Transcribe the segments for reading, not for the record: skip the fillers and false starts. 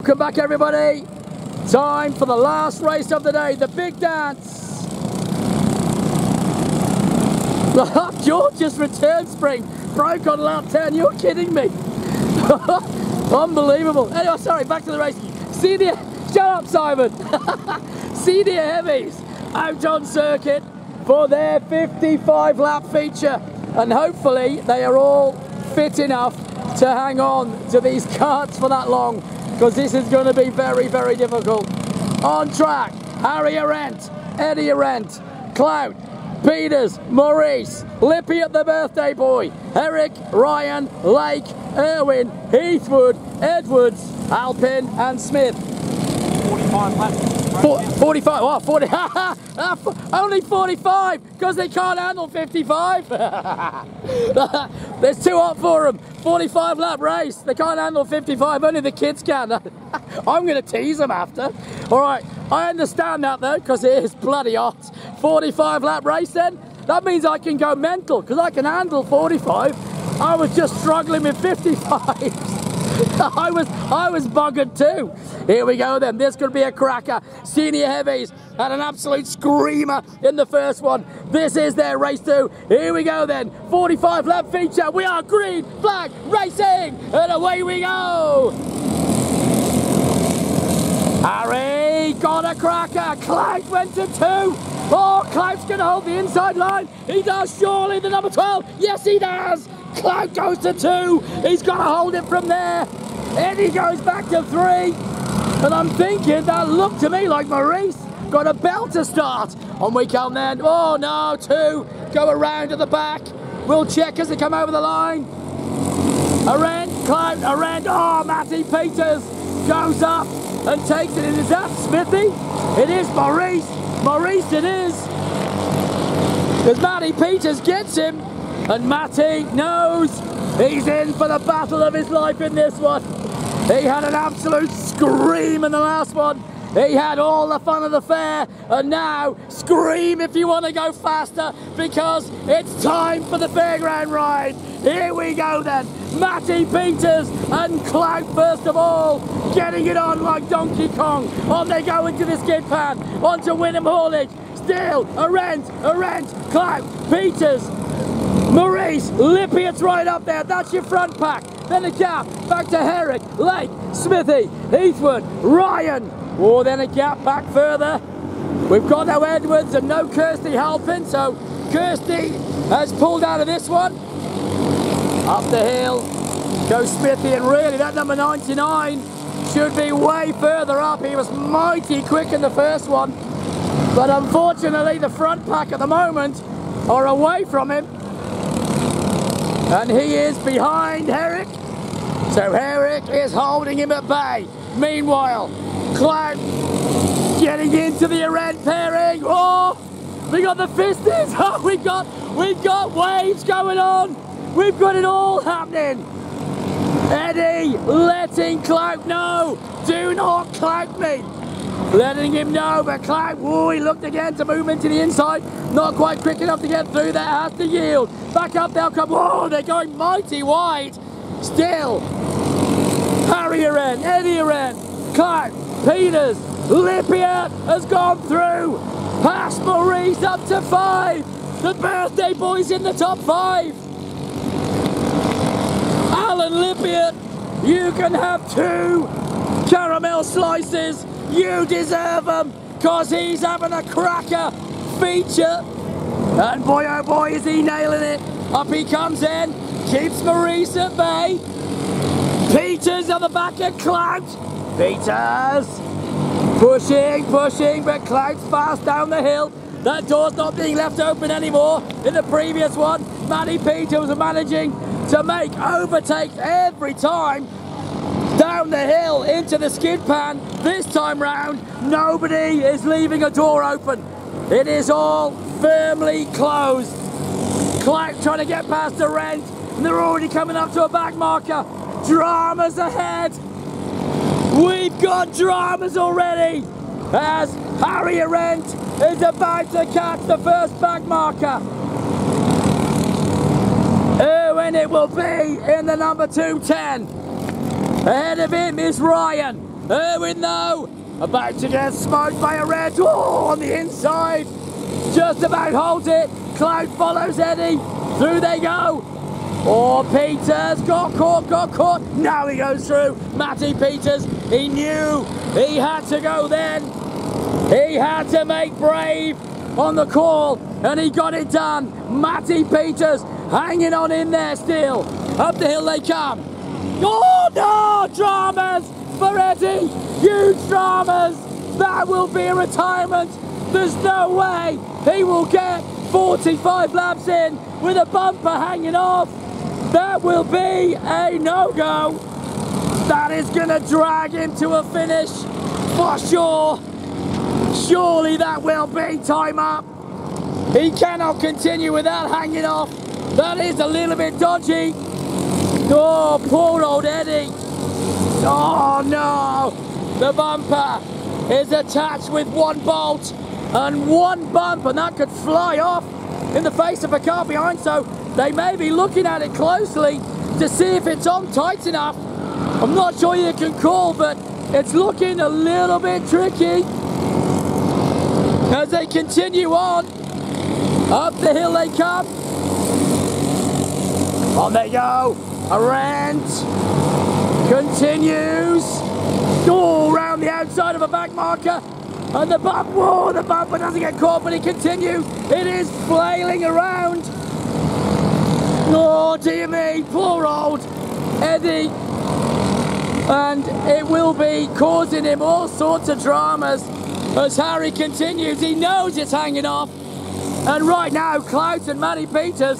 Welcome back, everybody. Time for the last race of the day, the big dance. The George's return spring broke on lap 10. You're kidding me. Unbelievable. Anyway, sorry, back to the race. Shut up, Simon. Senior Heavies out on circuit for their 55 lap feature, and hopefully they are all fit enough to hang on to these carts for that long, because this is going to be very, very difficult. On track, Harry Arendt, Eddie Arendt, Clout, Peters, Maurice, Lippy at the birthday boy, Eric, Ryan, Lake, Irwin, Heathwood, Edwards, Alpin and Smith. 45 laps. 45, what? 40, only 45, because they can't handle 55. It's too hot for them. 45 lap race, they can't handle 55, only the kids can. I'm going to tease them after. All right, I understand that though, because it is bloody hot. 45 lap race then, that means I can go mental, because I can handle 45. I was just struggling with 55. I was buggered too. Here we go then, this could be a cracker. Senior Heavies had an absolute screamer in the first one. This is their race two. Here we go then, 45 lap feature. We are green flag racing, and away we go. Harry got a cracker. Clout went to 2. Oh, Clout's going to hold the inside line. He does, surely, the number 12. Yes, he does. Clout goes to 2. He's got to hold it from there. Eddie goes back to 3. And I'm thinking that looked to me like Maurice got a belt to start. On we come then. Oh no, 2 go around to the back. We'll check as they come over the line. Arendt, Clout, Arendt. Oh, Matty Peters goes up and takes it. Is that Smithy? It is Maurice. Maurice it is. Because Matty Peters gets him. And Matty knows he's in for the battle of his life in this one. He had an absolute scream in the last one. He had all the fun of the fair, and now scream if you want to go faster, because it's time for the fairground ride. Here we go then. Matty Peters and Clout first of all, getting it on like Donkey Kong. On they go into the skid pan, onto Wynnum Haulage. Still, Arendt, Clout, Peters, Maurice, Lippy, it's right up there. That's your front pack. Then a gap, back to Herrick, Lake, Smithy, Heathwood, Ryan. Oh, then a gap back further. We've got no Edwards and no Kirsty Halpin, so Kirsty has pulled out of this one. Up the hill goes Smithy, and really that number 99 should be way further up. He was mighty quick in the first one, but unfortunately the front pack at the moment are away from him. And he is behind Herrick. So Herrick is holding him at bay. Meanwhile, Clout getting into the Arendt pairing. Oh, we got the fisties. Oh, we've got waves going on. We've got it all happening. Eddie letting Clout know. Do not clout me. Letting him know, but Clout, oh, he looked again to move into the inside. Not quite quick enough to get through there, has to yield. Back up, they'll come, oh, they're going mighty wide. Still, Harry Arendt, Eddie Arendt, Clout, Peters, Lippier has gone through. Past Maurice up to 5. The birthday boy's in the top 5. Alan Lippier, you can have 2 caramel slices. You deserve them, because he's having a cracker feature. And boy, oh boy, is he nailing it. Up he comes in, keeps Maurice at bay. Peters on the back of Clout. Peters pushing, but Clout's fast down the hill. That door's not being left open anymore. In the previous one, Matty Peters was managing to make overtakes every time down the hill into the skid pan. This time round, nobody is leaving a door open. It is all firmly closed. Clout trying to get past the Arendt, and they're already coming up to a back marker. Dramas ahead. We've got dramas already, as Harry Arendt is about to catch the first back marker. Oh, and it will be in the number 210. Ahead of him is Ryan. Irwin though, about to get smoked by a red. Oh, on the inside. Just about holds it. Cloud follows Eddie. Through they go. Oh, Peters got caught. Now he goes through. Matty Peters, he knew he had to go then. He had to make brave on the call, and he got it done. Matty Peters hanging on in there still. Up the hill they come. Oh no! Dramas for Eddie. Huge dramas. That will be a retirement. There's no way he will get 45 laps in with a bumper hanging off. That will be a no-go. That is going to drag him to a finish for sure. Surely that will be time up. He cannot continue without hanging off. That is a little bit dodgy. Oh, poor old Eddie. Oh no. The bumper is attached with one bolt and one bump, and that could fly off in the face of a car behind, so they may be looking at it closely to see if it's on tight enough. I'm not sure you can call, but it's looking a little bit tricky as they continue on. Up the hill they come. On they go. Arendt continues. Oh, round the outside of a back marker. And the bump, whoa, the bumper doesn't get caught, but he continues. It is flailing around. Oh, dear me, poor old Eddie. And it will be causing him all sorts of dramas as Harry continues. He knows it's hanging off. And right now, Klaus and Matty Peters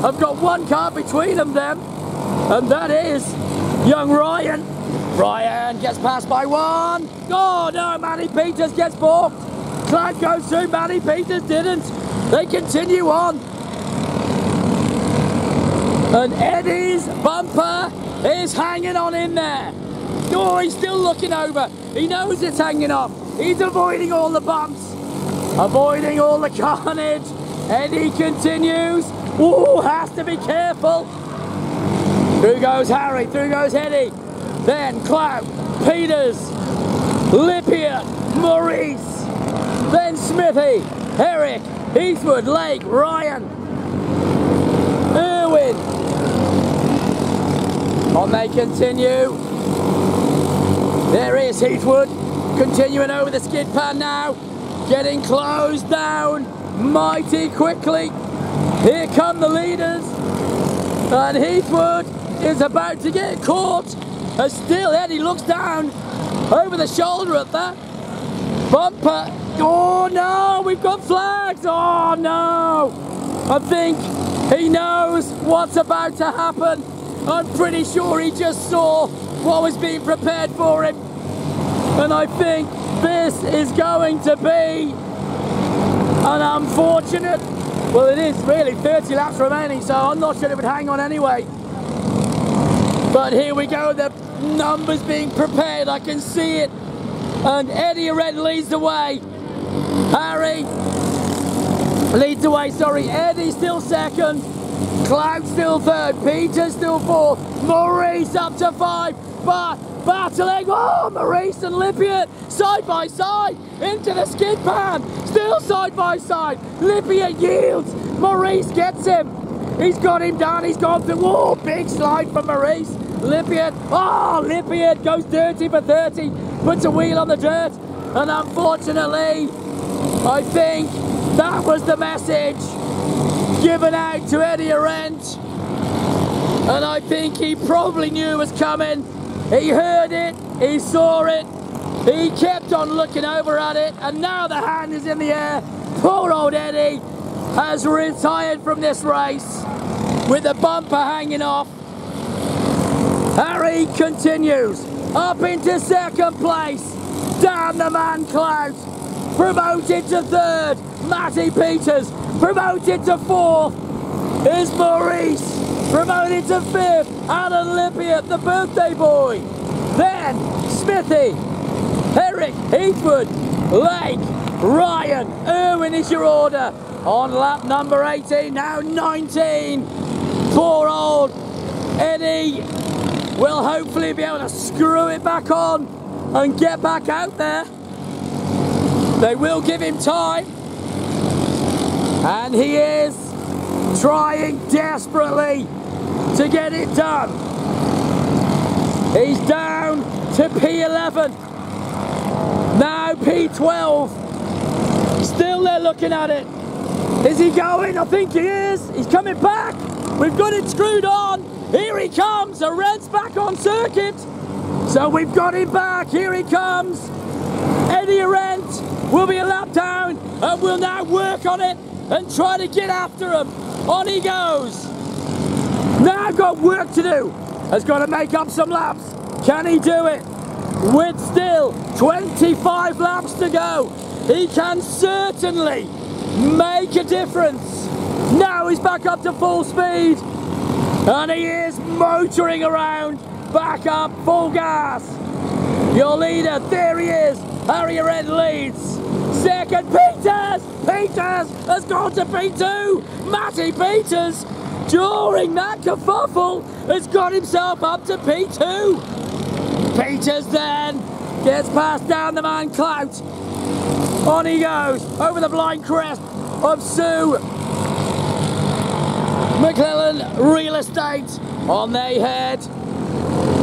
have got one car between them, and that is young Ryan. Ryan gets passed by one. Oh no, Matty Peters gets balked. Cloud goes through, Matty Peters didn't. They continue on. And Eddie's bumper is hanging on in there. Oh, he's still looking over. He knows it's hanging off. He's avoiding all the bumps, avoiding all the carnage. Eddie continues. Oh, has to be careful. Through goes Harry, through goes Eddie. Then Clout, Peters, Lippier, Maurice, then Smithy, Eric, Eastwood, Lake, Ryan, Irwin. On they continue. There is Heathwood, continuing over the skid pad now, getting closed down mighty quickly. Here come the leaders, and Heathwood is about to get caught. As still Eddie looks down over the shoulder at that bumper. Oh no, we've got flags. Oh no. I think he knows what's about to happen. I'm pretty sure he just saw what was being prepared for him. And I think this is going to be an unfortunate, well, it is really 30 laps remaining, so I'm not sure it would hang on anyway. But here we go, the numbers being prepared, I can see it. And Eddie Red leads the way. Harry leads the way, sorry. Eddie still second. Cloud still third. Peter still fourth. Maurice up to 5. But battling, oh, Maurice and Lippier side by side into the skid pan. Still side by side. Lippier yields. Maurice gets him. He's got him down, he's gone through. Oh, big slide from Maurice. Lippier, oh, Lippier goes dirty for 30, puts a wheel on the dirt, and unfortunately, I think that was the message given out to Eddie Arendt, and I think he probably knew it was coming. He heard it, he saw it, he kept on looking over at it, and now the hand is in the air. Poor old Eddie has retired from this race with the bumper hanging off. Harry continues up into second place. Down the man Clout. Promoted to third. Matty Peters. Promoted to fourth is Maurice. Promoted to fifth. Alan Lippier, the birthday boy. Then Smithy, Eric, Heathwood, Lake, Ryan. Irwin is your order. On lap number 18, now 19. Poor old Eddie will hopefully be able to screw it back on and get back out there. They will give him time. And he is trying desperately to get it done. He's down to P11. Now P12. Still they're looking at it. Is he going? I think he is. He's coming back. We've got it screwed on. Here he comes. Arendt's back on circuit. So we've got him back. Here he comes. Eddie Arendt will be a lap down and will now work on it and try to get after him. On he goes. Now got work to do. Has got to make up some laps. Can he do it? With still 25 laps to go. He can certainly make a difference. Now he's back up to full speed. And he is motoring around. Back up, full gas. Your leader, there he is. Harry Arendt leads. Second, Peters. Peters has gone to P2. Matty Peters, during that kerfuffle, has got himself up to P2. Peters then gets past down the man Clout. On he goes, over the blind crest of Sue McClellan Real Estate. On they head.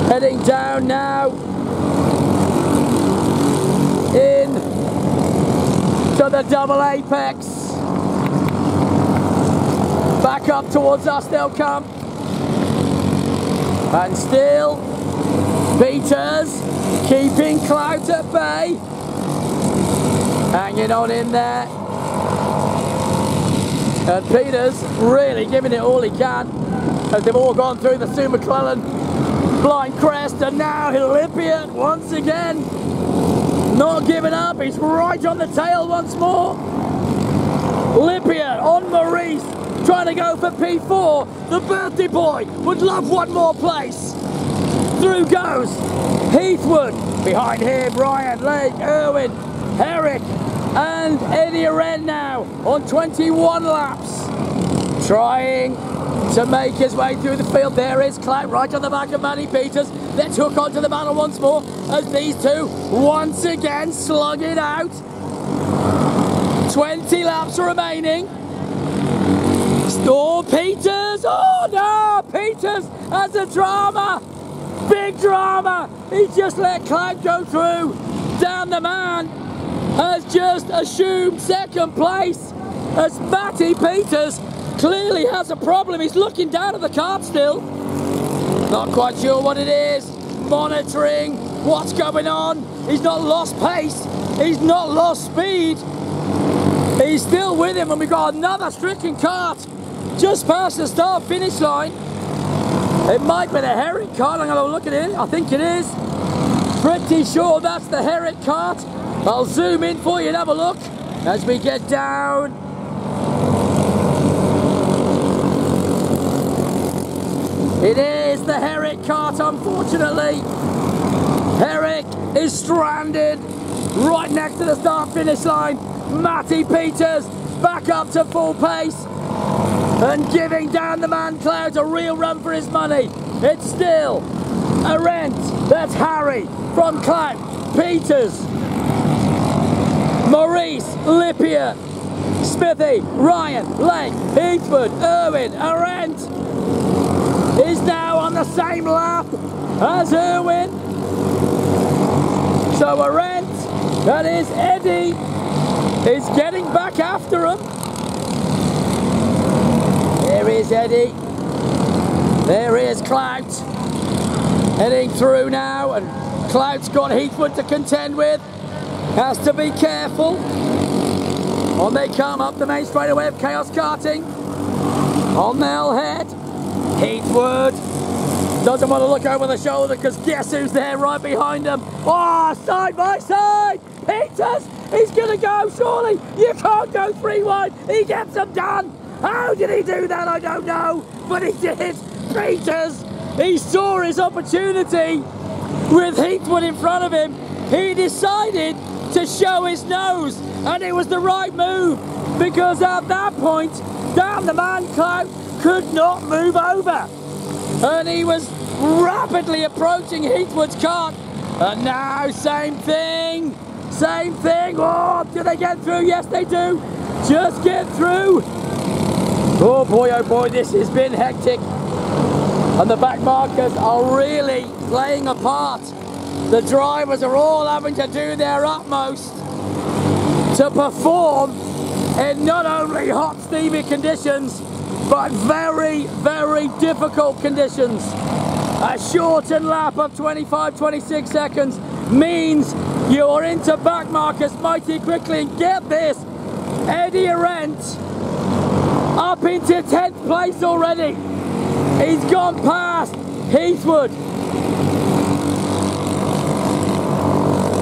Heading down now in to the double apex. Back up towards us they'll come. And still Peters keeping Clout at bay. Hanging on in there. And Peters really giving it all he can as they've all gone through the Sue McClellan blind crest, and now Olympia once again not giving up. He's right on the tail once more. Olympia on Maurice trying to go for P4. The birthday boy would love one more place. Through goes Heathwood. Behind him Ryan, Lake, Irwin, Herrick and Eddie Arendt now on 21 laps. Trying to make his way through the field. There is Clout right on the back of Matty Peters. Let's hook onto the battle once more as these two once again slug it out. 20 laps remaining. Storm Peters. Oh no! Peters has a drama. Big drama. He just let Clout go through. Down the man has just assumed second place as Matty Peters clearly has a problem. He's looking down at the kart still. Not quite sure what it is. Monitoring what's going on. He's not lost pace. He's not lost speed. He's still with him, and we've got another stricken kart just past the start finish line. It might be the Herrick kart. I'm going to look at it. I think it is. Pretty sure that's the Herrick kart. I'll zoom in for you and have a look as we get down. It is the Herrick kart, unfortunately. Herrick is stranded right next to the start finish line. Matty Peters back up to full pace and giving down the man Clout a real run for his money. It's still Arendt, that's Harry from Clout, Peters, Maurice, Lippier, Smithy, Ryan, Lake, Heathwood, Irwin, Arendt is now on the same lap as Irwin. So Arendt, that is Eddie, is getting back after him. There is Eddie. There is Clout. Heading through now, and Clout's got Heathwood to contend with. Has to be careful. On they come up the main straightaway of Chaos Karting. On they'll head. Heathwood doesn't want to look over the shoulder because guess who's there right behind him? Oh, side by side! Peters! He's going to go, surely! You can't go 3 wide! He gets them done! How did he do that? I don't know! But he did! Peters! He saw his opportunity with Heathwood in front of him. He decided to show his nose, and it was the right move because at that point, down the man Clout could not move over, and he was rapidly approaching Heathwood's kart And now, same thing. Same thing. Oh, do they get through? Yes, they do. Just get through. Oh boy, this has been hectic. And the back markers are really playing a part. The drivers are all having to do their utmost to perform in not only hot, steamy conditions, but very, very difficult conditions. A shortened lap of 25-26 seconds means you are into back markers mighty quickly. And get this, Eddie Arendt up into 10th place already. He's gone past Heathwood.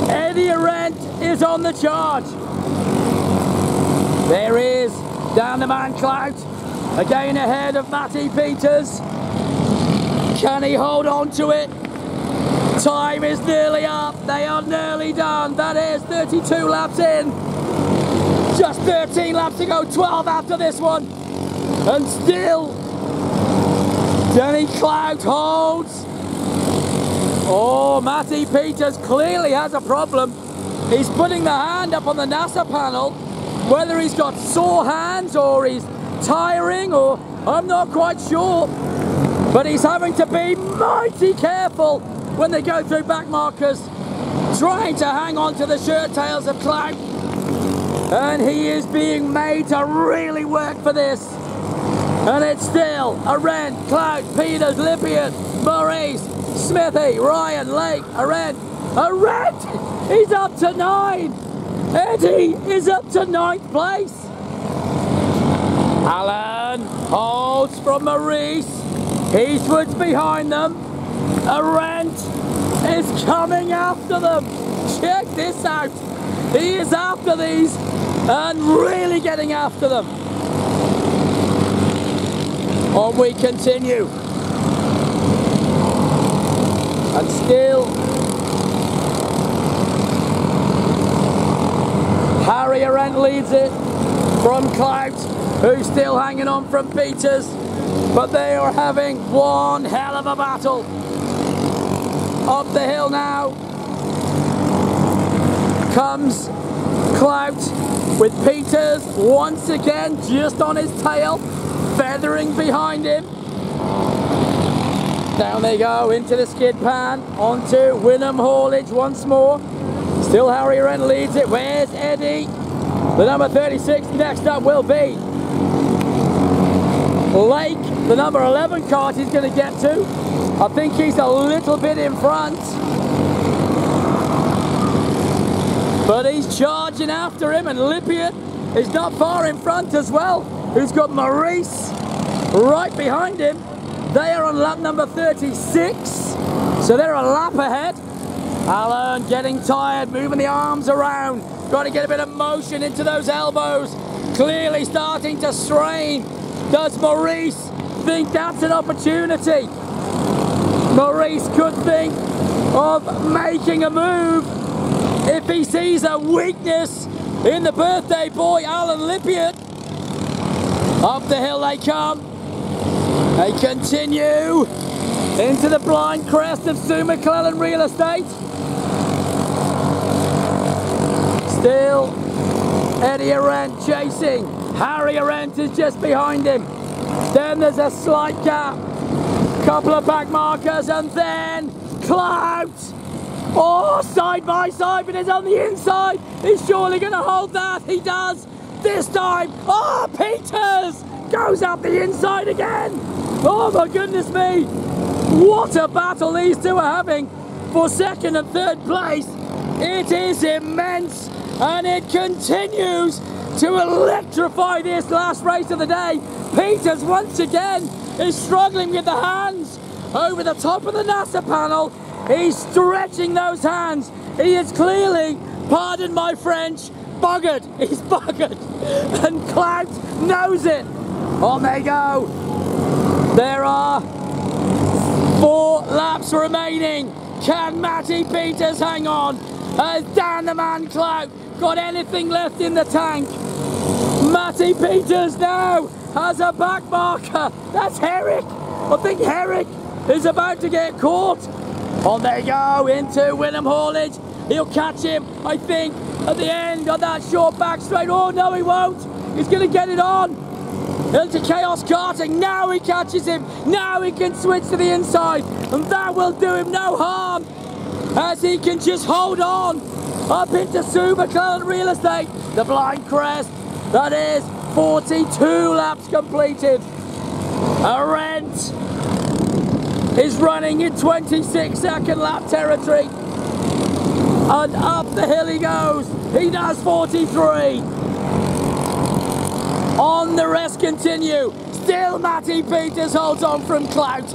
Eddie Arendt is on the charge. There he is, down the man Clout, again ahead of Matty Peters. Can he hold on to it? Time is nearly up, they are nearly done. That is 32 laps in. Just 13 laps to go, 12 after this one. And still, Danny Clout holds. Oh, Matty Peters clearly has a problem. He's putting the hand up on the NASA panel. Whether he's got sore hands or he's tiring, or I'm not quite sure. But he's having to be mighty careful when they go through back markers, trying to hang on to the shirt tails of Clout. And he is being made to really work for this. And it's still Arendt, Clout, Peters, Lippiett, Maurice, Smithy, Ryan, Lake, Arendt. He's up to 9. Eddie is up to 9th place. Alan holds from Maurice. Heathwood's behind them. Arendt is coming after them. Check this out. He is after these and really getting after them. On we continue. And still Harry Arendt leads it from Clout, who's still hanging on from Peters, but they are having one hell of a battle. Up the hill now comes Clout with Peters once again just on his tail, feathering behind him. Down they go into the skid pan, onto Wynnum Haulage once more. Still Harry Arendt leads it. Where's Eddie? The number 36 next up will be Lake, the number 11 cart he's going to get to. I think he's a little bit in front. But he's charging after him, and Lippiett is not far in front as well, who's got Maurice right behind him. They are on lap number 36, so they're a lap ahead. Alan getting tired, moving the arms around. Got to get a bit of motion into those elbows. Clearly starting to strain. Does Maurice think that's an opportunity? Maurice could think of making a move if he sees a weakness in the birthday boy, Alan Lippiett. Up the hill they come. They continue into the blind crest of Sue McClellan Real Estate. Still Eddie Arendt chasing. Harry Arendt is just behind him. Then there's a slight gap. Couple of back markers, and then Clout. Oh, side by side, but it's on the inside. He's surely going to hold that. He does. This time. Oh, Peters goes up the inside again. Oh my goodness me. What a battle these two are having for second and third place. It is immense, and it continues to electrify this last race of the day. Peters once again is struggling with the hands over the top of the NASA panel. He's stretching those hands. He is clearly, pardon my French, buggered. He's buggered. And Clout knows it. On they go. There are 4 laps remaining. Can Matty Peters hang on? Has Dan the Man Clout got anything left in the tank? Matty Peters now has a back marker. That's Herrick. I think Herrick is about to get caught. On they go into Wynnum Haulage. He'll catch him, I think, at the end on that short back straight. Oh no, he won't. He's going to get it on. Into Chaos Karting. Now he catches him. Now he can switch to the inside. And that will do him no harm, as he can just hold on up into Supercloud Real Estate. The Blind Crest. That is 42 laps completed. Arendt is running in 26-second lap territory. And up the hill he goes. He does 43. On the rest continue. Still Matty Peters holds on from Clout.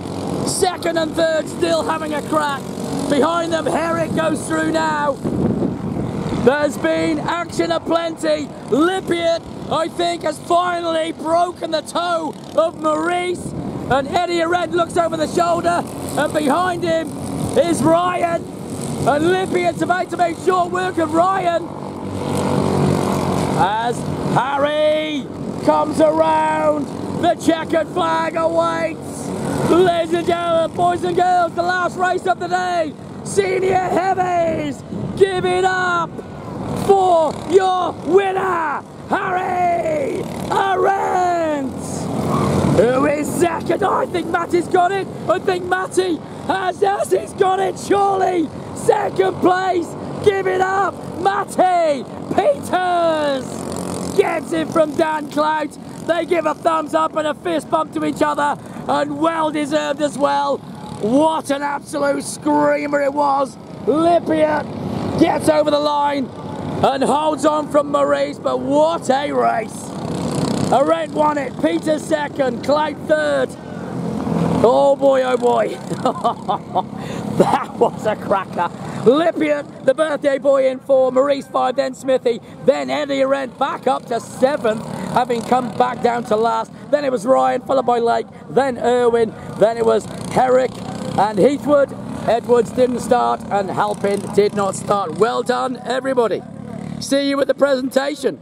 Second and third still having a crack. Behind them, Herrick goes through now. There's been action aplenty. Lippiett, I think, has finally broken the toe of Maurice. And Eddie Arendt looks over the shoulder. And behind him is Ryan. And Lippiett's about to make short work of Ryan. As Harry comes around, the checkered flag awaits. Ladies and gentlemen, boys and girls, the last race of the day. Senior Heavies, give it up for your winner, Harry Arendt, who is second. I think Matty's got it. I think Matty has, yes, he's got it, surely. Second place, give it up, Matty Peters gets it from Dan Clout. They give a thumbs up and a fist bump to each other, and well deserved as well. What an absolute screamer it was. Lippiett gets over the line and holds on from Maurice, but what a race. Arendt won it, Peters second, Clout third. Oh boy, oh boy. That was a cracker. Lippiett, the birthday boy, in 4, Maurice 5, then Smithy, then Eddie Arendt back up to 7th, having come back down to last. Then it was Ryan, followed by Lake, then Irwin, then it was Herrick and Heathwood. Edwards didn't start and Halpin did not start. Well done, everybody. See you at the presentation.